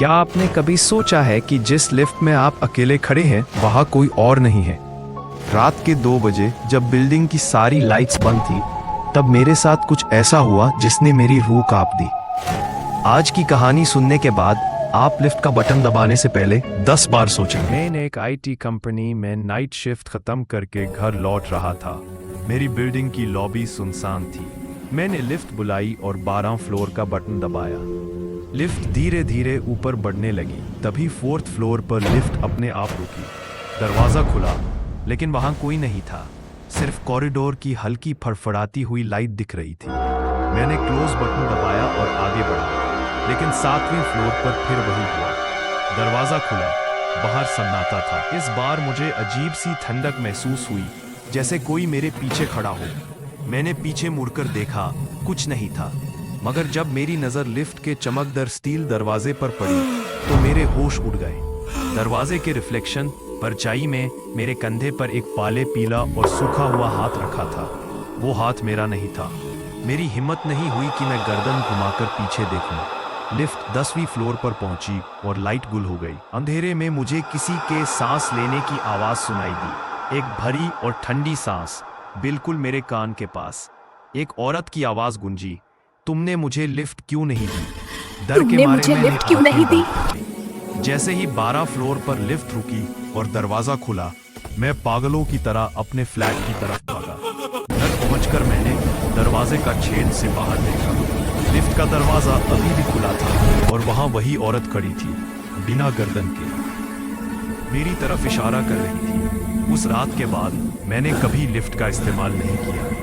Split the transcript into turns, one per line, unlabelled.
क्या आपने कभी सोचा है कि जिस लिफ्ट में आप अकेले खड़े हैं वहां कोई और नहीं है? रात के 2 बजे जब बिल्डिंग की सारी लाइट्स बंद थी, तब मेरे साथ कुछ ऐसा हुआ जिसने मेरी रूह कांप दी। आज की कहानी सुनने के बाद आप लिफ्ट का बटन दबाने से पहले 10 बार सोचेंगे।
मैंने एक आईटी कंपनी में नाइट शिफ्ट खत्म करके घर लौट रहा था। मेरी बिल्डिंग की लॉबी सुनसान थी। मैंने लिफ्ट बुलाई और 12 फ्लोर का बटन दबाया। लिफ्ट धीरे धीरे ऊपर बढ़ने लगी। तभी 4th फ्लोर पर लिफ्ट अपने आप रुकी। दरवाजा खुला, लेकिन वहां कोई नहीं था। सिर्फ कॉरिडोर की हल्की फड़फड़ाती हुई लाइट दिख रही थी। मैंने क्लोज बटन दबाया और आगे बढ़ा, लेकिन 7वीं फ्लोर पर फिर वही हुआ। दरवाजा खुला, बाहर सन्नाटा था। इस बार मुझे अजीब सी ठंडक महसूस हुई, जैसे कोई मेरे पीछे खड़ा हो। मैंने पीछे मुड़कर देखा, कुछ नहीं था। मगर जब मेरी नजर लिफ्ट के चमकदार स्टील दरवाजे पर पड़ी, तो मेरे होश उड़ गए। दरवाजे के रिफ्लेक्शन परछाई में मेरे कंधे पर एक पाले पीला और सूखा हुआ हाथ रखा था। वो हाथ मेरा नहीं था। मेरी हिम्मत नहीं हुई कि मैं गर्दन घुमाकर पीछे देखूं। लिफ्ट 10वीं फ्लोर पर पहुंची और लाइट गुल हो गई। अंधेरे में मुझे किसी के सांस लेने की आवाज सुनाई दी, एक भरी और ठंडी सांस, बिल्कुल मेरे कान के पास। एक औरत की आवाज गूंजी, तुमने मुझे लिफ्ट क्यों नहीं दी? डर के मारे मैंने
लिफ्ट क्यों नहीं दी?
जैसे ही 12 फ्लोर पर लिफ्ट रुकी और दरवाजा खुला, मैं पागलों की तरह अपने फ्लैट की तरफ भागा। घर पहुंचकर मैंने दरवाजे का छेद से बाहर देखा। लिफ्ट का दरवाजा अभी भी खुला था और वहां वही औरत खड़ी थी, बिना गर्दन के, मेरी तरफ इशारा कर रही थी। उस रात के बाद मैंने कभी लिफ्ट का इस्तेमाल नहीं किया।